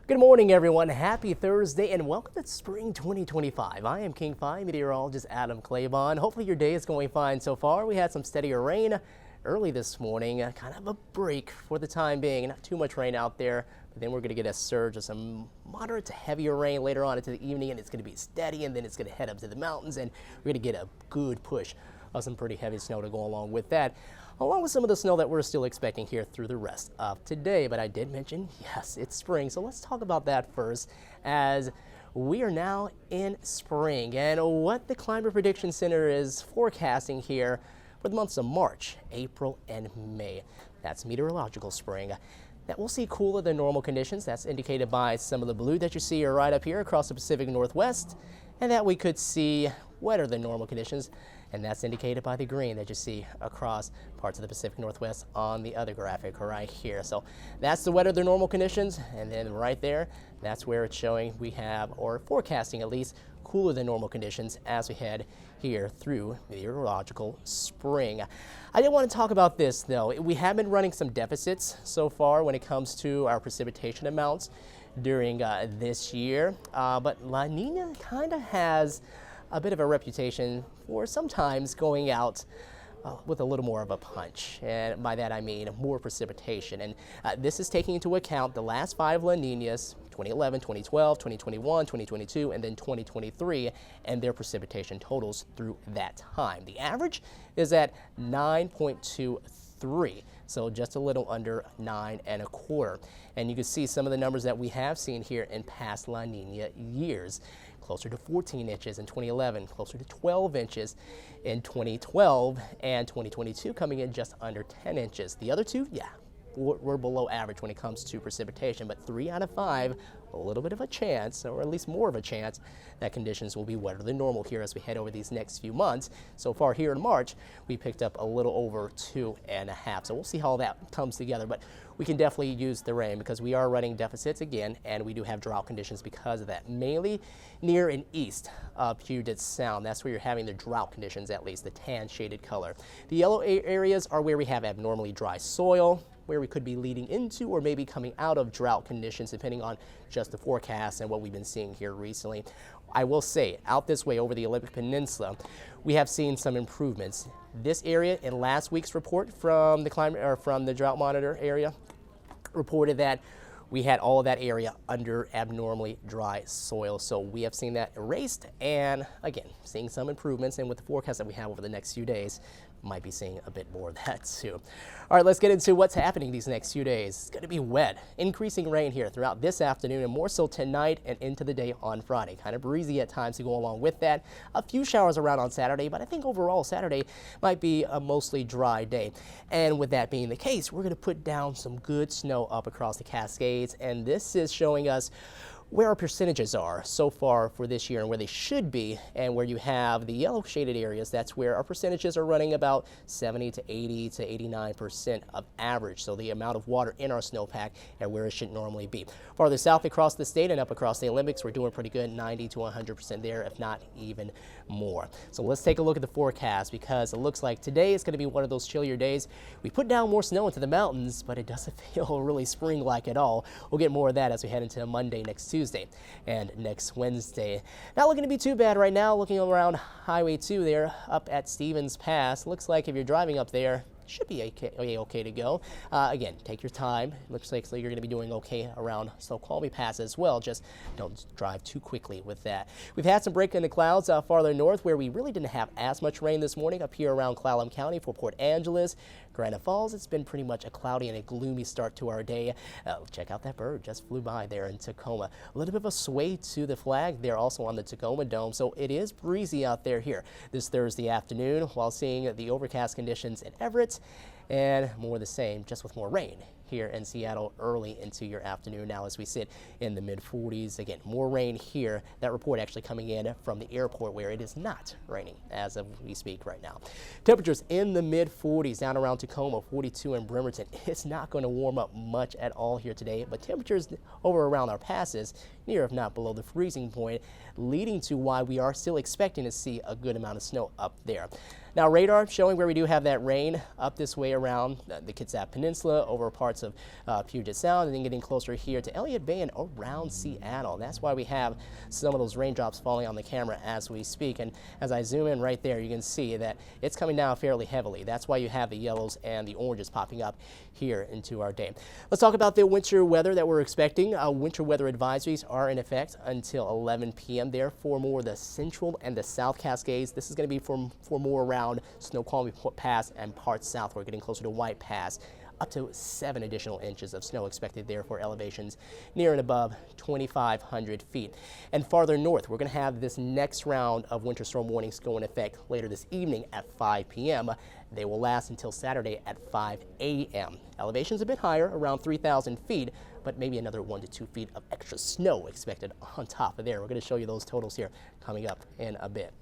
Good morning, everyone. Happy Thursday and welcome to Spring 2025. I am King 5 meteorologist Adam Claibon. Hopefully your day is going fine so far. We had some steadier rain early this morning, kind of a break for the time being. Not too much rain out there, but then we're going to get a surge of some moderate to heavier rain later on into the evening, and it's going to be steady, and then it's going to head up to the mountains, and we're going to get a good push of some pretty heavy snow to go along with that, along with some of the snow that we're still expecting here through the rest of today. But I did mention, yes, it's spring, so let's talk about that first, as we are now in spring and what the Climate Prediction Center is forecasting here for the months of March, April, and May. That's meteorological spring. That we'll see cooler than normal conditions. That's indicated by some of the blue that you see right up here across the Pacific Northwest, and that we could see wetter than normal conditions, and that's indicated by the green that you see across parts of the Pacific Northwest on the other graphic right here. So that's the wetter than normal conditions, and then right there, that's where it's showing we have, or forecasting at least, cooler than normal conditions as we head here through meteorological spring. I did want to talk about this though. We have been running some deficits so far when it comes to our precipitation amounts during this year, but La Nina kind of has a bit of a reputation for sometimes going out with a little more of a punch, and by that I mean more precipitation. And this is taking into account the last 5 La Ninas, 2011, 2012, 2021, 2022, and then 2023, and their precipitation totals through that time. The average is at 9.23, so just a little under 9.25. And you can see some of the numbers that we have seen here in past La Nina years. Closer to 14 inches in 2011, closer to 12 inches in 2012, and 2022 coming in just under 10 inches. The other two, yeah, we're below average when it comes to precipitation, but 3 out of 5, a little bit of a chance, or at least more of a chance, that conditions will be wetter than normal here as we head over these next few months. So far here in March, we picked up a little over 2.5, so we'll see how that comes together, but we can definitely use the rain because we are running deficits again, and we do have drought conditions because of that, mainly near and east of Puget Sound. That's where you're having the drought conditions, at least the tan shaded color. The yellow areas are where we have abnormally dry soil, where we could be leading into or maybe coming out of drought conditions, depending on just the forecast and what we've been seeing here recently. I will say, out this way over the Olympic Peninsula, we have seen some improvements. This area in last week's report from the drought monitor area reported that we had all of that area under abnormally dry soil. So we have seen that erased, and again, seeing some improvements, and with the forecast that we have over the next few days, might be seeing a bit more of that too. All right, let's get into what's happening these next few days. It's going to be wet, increasing rain here throughout this afternoon, and more so tonight and into the day on Friday. Kind of breezy at times to go along with that. A few showers around on Saturday, but I think overall Saturday might be a mostly dry day. And with that being the case, we're going to put down some good snow up across the Cascades, and this is showing us where our percentages are so far for this year and where they should be, and where you have the yellow shaded areas, that's where our percentages are running about 70 to 80 to 89% of average. So the amount of water in our snowpack and where it should normally be. Farther south across the state and up across the Olympics, we're doing pretty good, 90 to 100% there, if not even more. So let's take a look at the forecast, because it looks like today is going to be one of those chillier days. We put down more snow into the mountains, but it doesn't feel really spring-like at all. We'll get more of that as we head into Monday, next Tuesday, and next Wednesday. Not looking to be too bad right now. Looking around Highway 2 there up at Stevens Pass. Looks like if you're driving up there, should be okay to go. Again, take your time. Looks like you're going to be doing okay around Snoqualmie Pass as well. Just don't drive too quickly with that. We've had some break in the clouds farther north, where we really didn't have as much rain this morning up here around Clallam County for Port Angeles. Granite Falls, it's been pretty much a cloudy and a gloomy start to our day. Check out that bird, just flew by there in Tacoma. A little bit of a sway to the flag there also on the Tacoma Dome, so it is breezy out there here this Thursday afternoon, while seeing the overcast conditions in Everett, and more of the same, just with more rain here in Seattle early into your afternoon now as we sit in the mid-40s. Again, more rain here. That report actually coming in from the airport, where it is not raining as of we speak right now. Temperatures in the mid-40s down around Tacoma, 42 in Bremerton. It's not going to warm up much at all here today, but temperatures over around our passes near if not below the freezing point, leading to why we are still expecting to see a good amount of snow up there. Now radar showing where we do have that rain up this way around the Kitsap Peninsula over parts of Puget Sound, and then getting closer here to Elliott Bay and around Seattle. That's why we have some of those raindrops falling on the camera as we speak. And as I zoom in right there, you can see that it's coming down fairly heavily. That's why you have the yellows and the oranges popping up here into our day. Let's talk about the winter weather that we're expecting. Winter weather advisories are in effect until 11 p.m. there for more of the central and the south Cascades. This is going to be for more around Snoqualmie Pass and parts south. We're getting closer to White Pass. Up to 7 additional inches of snow expected there for elevations near and above 2,500 feet. And farther north, we're going to have this next round of winter storm warnings go in effect later this evening at 5 p.m. They will last until Saturday at 5 a.m. Elevations a bit higher, around 3,000 feet, but maybe another 1 to 2 feet of extra snow expected on top of there. We're going to show you those totals here coming up in a bit.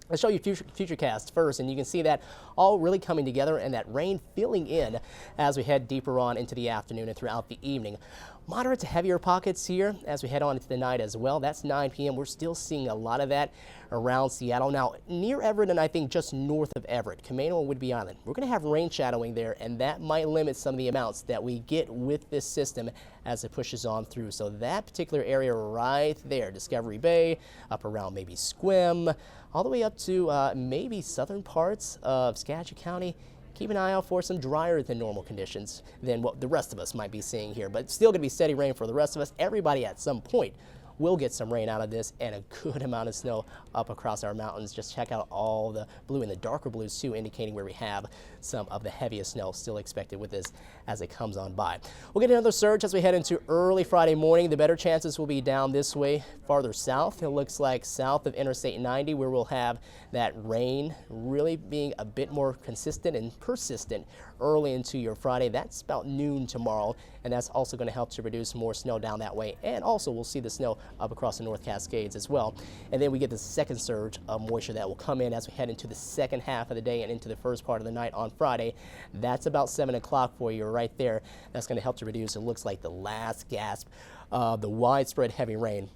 I'll show you Futurecast first, and you can see that all really coming together and that rain filling in as we head deeper on into the afternoon and throughout the evening. Moderate to heavier pockets here as we head on into the night as well. That's 9 p.m. We're still seeing a lot of that around Seattle. Now, near Everett and I think just north of Everett, Camano and Whidbey Island, we're going to have rain shadowing there, and that might limit some of the amounts that we get with this system as it pushes on through. So that particular area right there, Discovery Bay, up around maybe Sequim, all the way up to maybe southern parts of Skagit County. Keep an eye out for some drier than normal conditions than what the rest of us might be seeing here, but still going to be steady rain for the rest of us. Everybody at some point will get some rain out of this and a good amount of snow up across our mountains. Just check out all the blue and the darker blues too, indicating where we have some of the heaviest snow still expected with this as it comes on by. We'll get another surge as we head into early Friday morning. The better chances will be down this way farther south. It looks like south of Interstate 90 where we'll have that rain really being a bit more consistent and persistent early into your Friday. That's about noon tomorrow, and that's also going to help to reduce more snow down that way. And also we'll see the snow up across the North Cascades as well. And then we get the second surge of moisture that will come in as we head into the second half of the day and into the first part of the night on Friday. That's about 7 o'clock for you right there. That's going to help to reduce, it looks like, the last gasp of the widespread heavy rain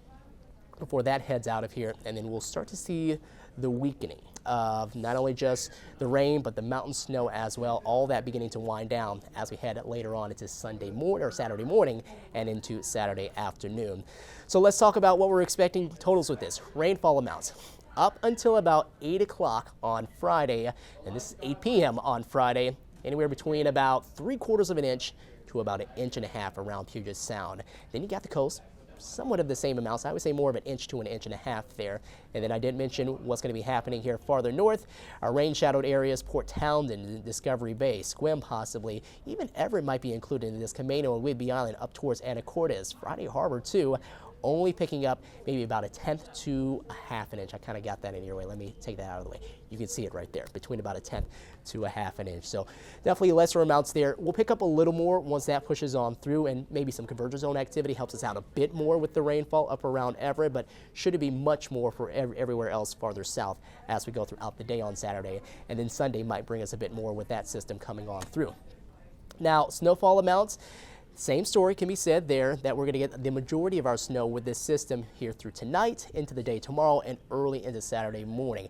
before that heads out of here. And then we'll start to see the weakening of not only just the rain, but the mountain snow as well, all that beginning to wind down as we head later on into Sunday morning or Saturday morning and into Saturday afternoon. So let's talk about what we're expecting totals with this. Rainfall amounts up until about 8 o'clock on Friday, and this is 8 p.m. on Friday, anywhere between about 3/4 of an inch to about 1.5 inches around Puget Sound. Then you got the coast, somewhat of the same amounts. I would say more of 1 inch to 1.5 inches there. And then I did mention what's going to be happening here farther north. Our rain shadowed areas, Port Townsend, Discovery Bay, Sequim possibly, even Everett might be included in this, Camano and Whidbey Island up towards Anacortes, Friday Harbor too, only picking up maybe about 1/10 to 1/2 inch. I kind of got that in your way. Let me take that out of the way. You can see it right there, between about 1/10 to 1/2 inch. So definitely lesser amounts there. We'll pick up a little more once that pushes on through, and maybe some convergence zone activity helps us out a bit more with the rainfall up around Everett, but should it be much more for everywhere else farther south as we go throughout the day on Saturday. And then Sunday might bring us a bit more with that system coming on through. Now, snowfall amounts, same story can be said there, that we're going to get the majority of our snow with this system here through tonight, into the day tomorrow, and early into Saturday morning.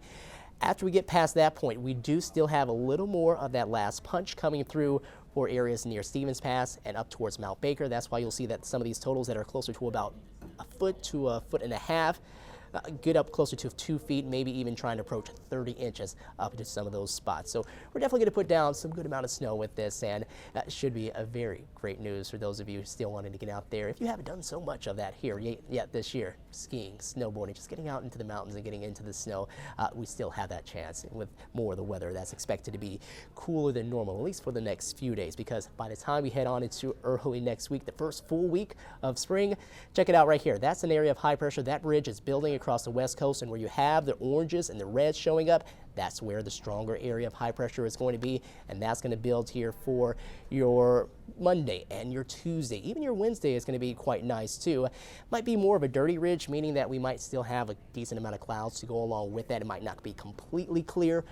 After we get past that point, we do still have a little more of that last punch coming through for areas near Stevens Pass and up towards Mount Baker. That's why you'll see that some of these totals that are closer to about 1 foot to 1.5 feet, get up closer to 2 feet, maybe even trying to approach 30 inches up to some of those spots. So we're definitely going to put down some good amount of snow with this, and that should be a very great news for those of you still wanting to get out there. If you haven't done so much of that here yet this year, skiing, snowboarding, just getting out into the mountains and getting into the snow, we still have that chance with more of the weather that's expected to be cooler than normal, at least for the next few days, because by the time we head on into early next week, the first full week of spring, check it out right here. That's an area of high pressure. That ridge is building across the west coast, and where you have the oranges and the reds showing up, that's where the stronger area of high pressure is going to be, and that's going to build here for your Monday and your Tuesday. Even your Wednesday is going to be quite nice too. Might be more of a dirty ridge, meaning that we might still have a decent amount of clouds to go along with that. It might not be completely clear,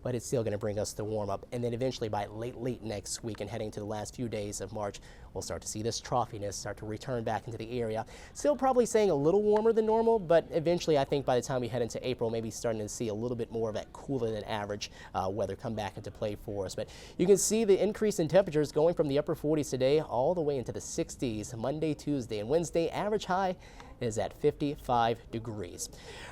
but it's still going to bring us the warm up. And then eventually by late next week and heading to the last few days of March, we'll start to see this troughiness start to return back into the area. Still probably staying a little warmer than normal, but eventually I think by the time we head into April, maybe starting to see a little bit more of that cooler than average weather come back into play for us. But you can see the increase in temperatures going from the upper 40s today all the way into the 60s Monday, Tuesday, and Wednesday. Average high is at 55 degrees.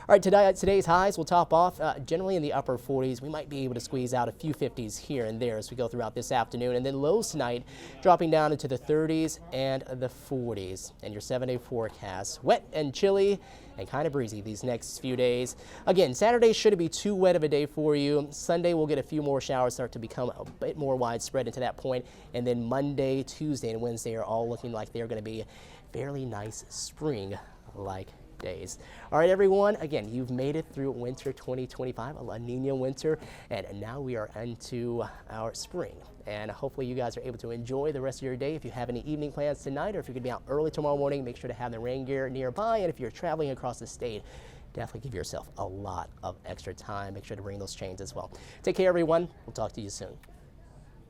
All right, today's highs will top off generally in the upper 40s. We might be able to squeeze out a few 50s here and there as we go throughout this afternoon. And then lows tonight dropping down into the 30s and the 40s. And your 7-day forecast, wet and chilly and kind of breezy these next few days. Again, Saturday shouldn't be too wet of a day for you. Sunday we'll get a few more showers start to become a bit more widespread into that point. And then Monday, Tuesday, and Wednesday are all looking like they're going to be fairly nice spring-like days. All right, everyone, again, you've made it through winter 2025, a La Nina winter, and now we are into our spring. And hopefully you guys are able to enjoy the rest of your day. If you have any evening plans tonight, or if you're going to be out early tomorrow morning, make sure to have the rain gear nearby. And if you're traveling across the state, definitely give yourself a lot of extra time. Make sure to bring those chains as well. Take care, everyone. We'll talk to you soon.